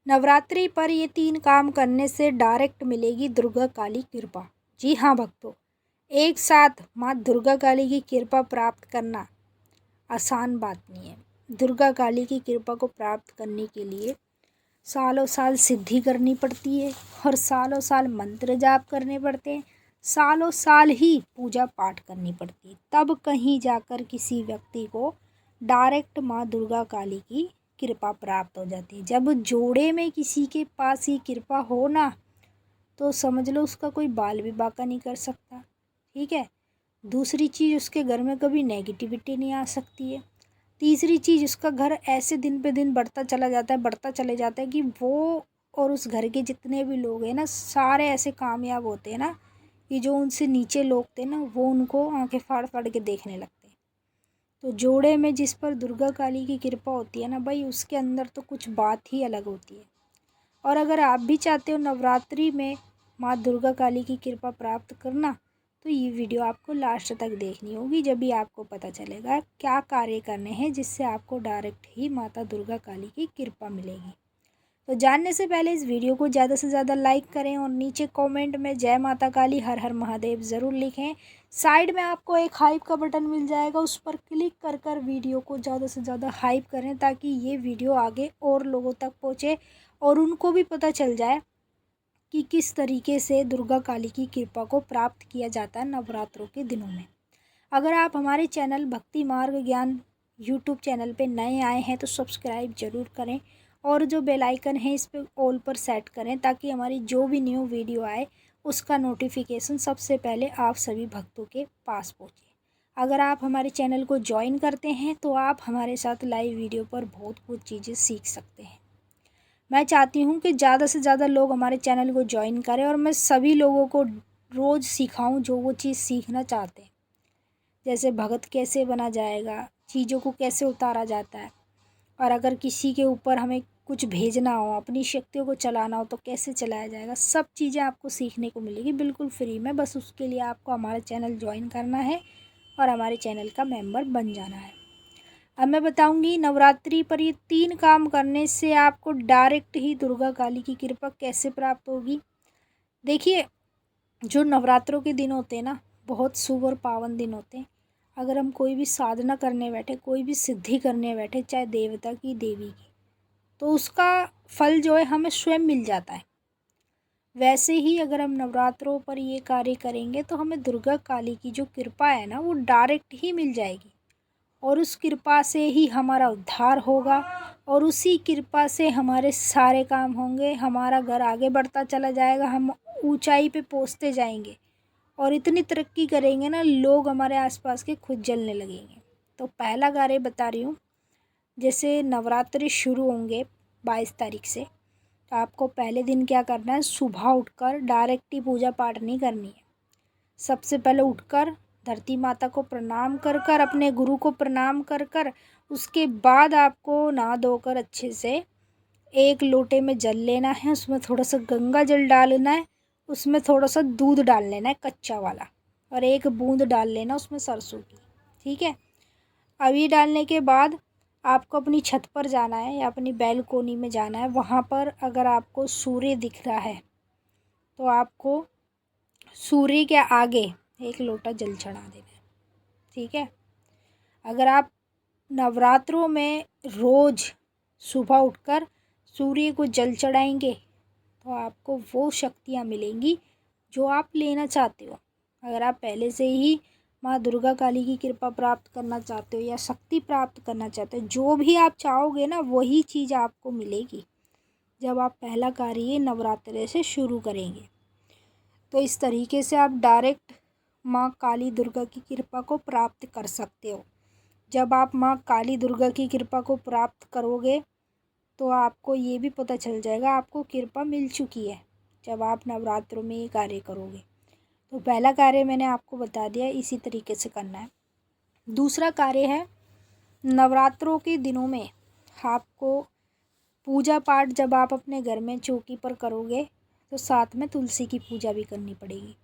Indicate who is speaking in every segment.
Speaker 1: नवरात्रि पर ये 3 काम करने से डायरेक्ट मिलेगी दुर्गा काली कृपा। जी हाँ भक्तों, एक साथ माँ दुर्गा काली की कृपा प्राप्त करना आसान बात नहीं है। दुर्गा काली की कृपा को प्राप्त करने के लिए सालों साल सिद्धि करनी पड़ती है और सालों साल मंत्र जाप करने पड़ते हैं, सालों साल ही पूजा पाठ करनी पड़ती है, तब कहीं जाकर किसी व्यक्ति को डायरेक्ट माँ दुर्गा काली की कृपा प्राप्त हो जाती है। जब जोड़े में किसी के पास ये कृपा हो ना, तो समझ लो उसका कोई बाल भी बाका नहीं कर सकता। ठीक है। दूसरी चीज़, उसके घर में कभी नेगेटिविटी नहीं आ सकती है। तीसरी चीज़, उसका घर ऐसे दिन पे दिन बढ़ता चला जाता है, बढ़ता चले जाता है कि वो और उस घर के जितने भी लोग हैं ना, सारे ऐसे कामयाब होते हैं ना कि जो उनसे नीचे लोग थे ना, वो उनको आंखें फाड़ फाड़ के देखने लगते हैं। तो जोड़े में जिस पर दुर्गा काली की कृपा होती है ना भाई, उसके अंदर तो कुछ बात ही अलग होती है। और अगर आप भी चाहते हो नवरात्रि में माँ दुर्गा काली की कृपा प्राप्त करना, तो ये वीडियो आपको लास्ट तक देखनी होगी, जब भी आपको पता चलेगा क्या कार्य करने हैं जिससे आपको डायरेक्ट ही माता दुर्गा काली की कृपा मिलेगी। तो जानने से पहले इस वीडियो को ज़्यादा से ज़्यादा लाइक करें और नीचे कमेंट में जय माता काली हर हर महादेव ज़रूर लिखें। साइड में आपको एक हाइप का बटन मिल जाएगा, उस पर क्लिक कर कर वीडियो को ज़्यादा से ज़्यादा हाइप करें, ताकि ये वीडियो आगे और लोगों तक पहुँचे और उनको भी पता चल जाए कि किस तरीके से दुर्गा काली की कृपा को प्राप्त किया जाता है नवरात्रों के दिनों में। अगर आप हमारे चैनल भक्ति मार्ग ज्ञान यूट्यूब चैनल पे नए आए हैं तो सब्सक्राइब ज़रूर करें और जो बेल आइकन है इस पर ऑल पर सेट करें, ताकि हमारी जो भी न्यू वीडियो आए उसका नोटिफिकेशन सबसे पहले आप सभी भक्तों के पास पहुँचे। अगर आप हमारे चैनल को ज्वाइन करते हैं तो आप हमारे साथ लाइव वीडियो पर बहुत कुछ चीज़ें सीख सकते हैं। मैं चाहती हूँ कि ज़्यादा से ज़्यादा लोग हमारे चैनल को ज्वाइन करें और मैं सभी लोगों को रोज़ सिखाऊं जो वो चीज़ सीखना चाहते हैं। जैसे भगत कैसे बना जाएगा, चीज़ों को कैसे उतारा जाता है, और अगर किसी के ऊपर हमें कुछ भेजना हो, अपनी शक्तियों को चलाना हो तो कैसे चलाया जाएगा, सब चीज़ें आपको सीखने को मिलेगी बिल्कुल फ्री में। बस उसके लिए आपको हमारा चैनल ज्वाइन करना है और हमारे चैनल का मेंबर बन जाना है। अब मैं बताऊंगी नवरात्रि पर ये 3 काम करने से आपको डायरेक्ट ही दुर्गा काली की कृपा कैसे प्राप्त होगी। देखिए, जो नवरात्रों के दिन होते हैं ना, बहुत शुभ और पावन दिन होते हैं। अगर हम कोई भी साधना करने बैठे, कोई भी सिद्धि करने बैठे, चाहे देवता की देवी की, तो उसका फल जो है हमें स्वयं मिल जाता है। वैसे ही अगर हम नवरात्रों पर ये कार्य करेंगे तो हमें दुर्गा काली की जो कृपा है ना, वो डायरेक्ट ही मिल जाएगी और उस कृपा से ही हमारा उद्धार होगा और उसी कृपा से हमारे सारे काम होंगे, हमारा घर आगे बढ़ता चला जाएगा, हम ऊंचाई पे पहुंचते जाएंगे और इतनी तरक्की करेंगे ना, लोग हमारे आसपास के खुद जलने लगेंगे। तो पहला कार्य बता रही हूँ, जैसे नवरात्रि शुरू होंगे 22 तारीख से, तो आपको पहले दिन क्या करना है, सुबह उठकर डायरेक्ट ही पूजा पाठ नहीं करनी है। सबसे पहले उठकर धरती माता को प्रणाम कर कर, अपने गुरु को प्रणाम कर कर, उसके बाद आपको नहा धोकर अच्छे से एक लोटे में जल लेना है, उसमें थोड़ा सा गंगा जल डालना है, उसमें थोड़ा सा दूध डाल लेना है कच्चा वाला, और एक बूंद डाल लेना उसमें सरसों की। ठीक है। अब ये डालने के बाद आपको अपनी छत पर जाना है या अपनी बैलकोनी में जाना है। वहाँ पर अगर आपको सूर्य दिख रहा है तो आपको सूर्य के आगे एक लोटा जल चढ़ा देना है। ठीक है। अगर आप नवरात्रों में रोज़ सुबह उठकर सूर्य को जल चढ़ाएंगे तो आपको वो शक्तियाँ मिलेंगी जो आप लेना चाहते हो। अगर आप पहले से ही माँ दुर्गा काली की कृपा प्राप्त करना चाहते हो या शक्ति प्राप्त करना चाहते हो, जो भी आप चाहोगे ना वही चीज़ आपको मिलेगी जब आप पहला कार्य नवरात्रि से शुरू करेंगे। तो इस तरीके से आप डायरेक्ट माँ काली दुर्गा की कृपा को प्राप्त कर सकते हो। जब आप माँ काली दुर्गा की कृपा को प्राप्त करोगे तो आपको ये भी पता चल जाएगा आपको कृपा मिल चुकी है जब आप नवरात्रों में ये कार्य करोगे। तो पहला कार्य मैंने आपको बता दिया, इसी तरीके से करना है। दूसरा कार्य है, नवरात्रों के दिनों में आपको पूजा पाठ जब आप अपने घर में चौकी पर करोगे तो साथ में तुलसी की पूजा भी करनी पड़ेगी।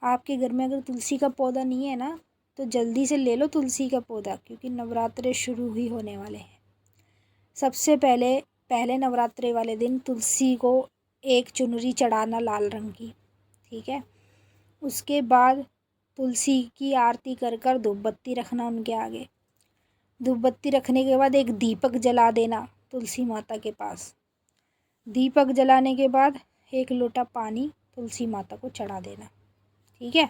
Speaker 1: आपके घर में अगर तुलसी का पौधा नहीं है ना, तो जल्दी से ले लो तुलसी का पौधा, क्योंकि नवरात्रे शुरू ही होने वाले हैं। सबसे पहले पहले नवरात्रे वाले दिन तुलसी को एक चुनरी चढ़ाना लाल रंग की, ठीक है। उसके बाद तुलसी की आरती कर कर धूप बत्ती रखना उनके आगे। धूप बत्ती रखने के बाद एक दीपक जला देना तुलसी माता के पास। दीपक जलाने के बाद एक लोटा पानी तुलसी माता को चढ़ा देना, ठीक है।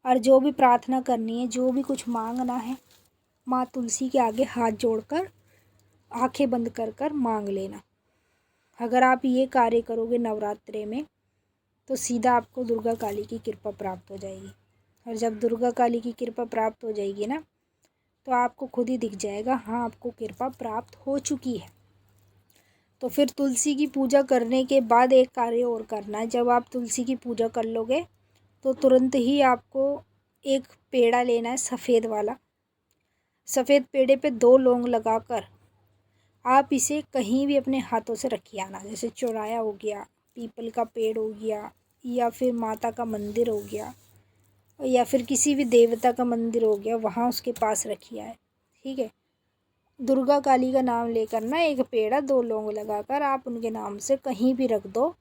Speaker 1: और जो भी प्रार्थना करनी है, जो भी कुछ मांगना है, माँ तुलसी के आगे हाथ जोड़कर आंखें बंद कर कर मांग लेना। अगर आप ये कार्य करोगे नवरात्रे में तो सीधा आपको दुर्गा काली की कृपा प्राप्त हो जाएगी। और जब दुर्गा काली की कृपा प्राप्त हो जाएगी ना, तो आपको खुद ही दिख जाएगा, हाँ आपको कृपा प्राप्त हो चुकी है। तो फिर तुलसी की पूजा करने के बाद एक कार्य और करना है। जब आप तुलसी की पूजा कर लोगे तो तुरंत ही आपको एक पेड़ा लेना है, सफ़ेद वाला। सफ़ेद पेड़े पे 2 लौंग लगाकर आप इसे कहीं भी अपने हाथों से रखिए आना। जैसे चौराया हो गया, पीपल का पेड़ हो गया, या फिर माता का मंदिर हो गया, या फिर किसी भी देवता का मंदिर हो गया, वहाँ उसके पास रखिए आए, ठीक है। दुर्गा काली का नाम लेकर ना एक पेड़ा 2 लौंग लगाकर आप उनके नाम से कहीं भी रख दो।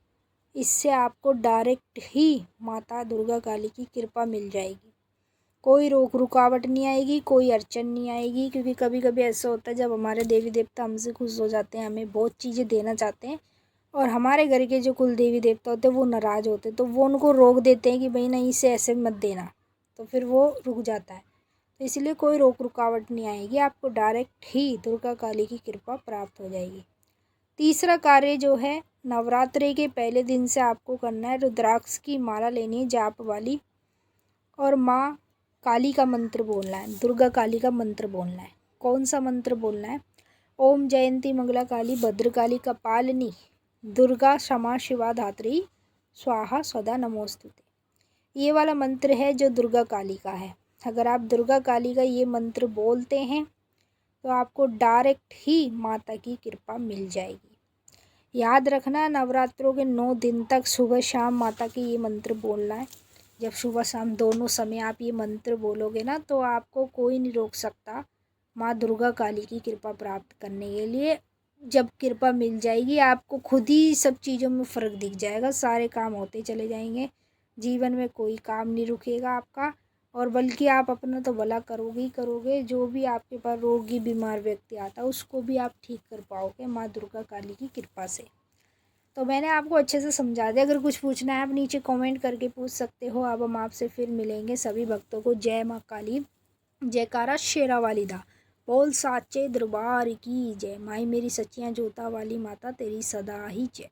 Speaker 1: इससे आपको डायरेक्ट ही माता दुर्गा काली की कृपा मिल जाएगी। कोई रोक रुकावट नहीं आएगी, कोई अड़चन नहीं आएगी। क्योंकि कभी कभी ऐसा होता है जब हमारे देवी देवता हमसे खुश हो जाते हैं, हमें बहुत चीज़ें देना चाहते हैं, और हमारे घर के जो कुल देवी देवता होते हैं वो नाराज़ होते हैं, तो वो उनको रोक देते हैं कि भाई नहीं, इसे ऐसे मत देना, तो फिर वो रुक जाता है। तो इसलिए कोई रोक रुकावट नहीं आएगी, आपको डायरेक्ट ही दुर्गा काली की कृपा प्राप्त हो जाएगी। तीसरा कार्य जो है, नवरात्रि के पहले दिन से आपको करना है, रुद्राक्ष की माला लेनी है जाप वाली, और माँ काली का मंत्र बोलना है, दुर्गा काली का मंत्र बोलना है। कौन सा मंत्र बोलना है? ओम जयंती मंगला काली भद्रकाली कपालिनी दुर्गा क्षमा शिवा धात्री स्वाहा सदा नमोस्तुते। ये वाला मंत्र है जो दुर्गा काली का है। अगर आप दुर्गा काली का ये मंत्र बोलते हैं तो आपको डायरेक्ट ही माता की कृपा मिल जाएगी। याद रखना, नवरात्रों के 9 दिन तक सुबह शाम माता की ये मंत्र बोलना है। जब सुबह शाम दोनों समय आप ये मंत्र बोलोगे ना, तो आपको कोई नहीं रोक सकता माँ दुर्गा काली की कृपा प्राप्त करने के लिए। जब कृपा मिल जाएगी आपको खुद ही सब चीज़ों में फ़र्क दिख जाएगा, सारे काम होते चले जाएंगे, जीवन में कोई काम नहीं रुकेगा आपका, और बल्कि आप अपना तो भला करोगे ही करोगे। जो भी आपके पास रोगी बीमार व्यक्ति आता है उसको भी आप ठीक कर पाओगे माँ दुर्गा काली की कृपा से। तो मैंने आपको अच्छे से समझा दिया। अगर कुछ पूछना है आप नीचे कमेंट करके पूछ सकते हो। अब हम आपसे फिर मिलेंगे। सभी भक्तों को जय माँ काली, जयकारा शेरा वाली दा, बोल साचे दरबार की जय। माई मेरी सच्चियाँ जोता वाली माता तेरी सदा ही जय।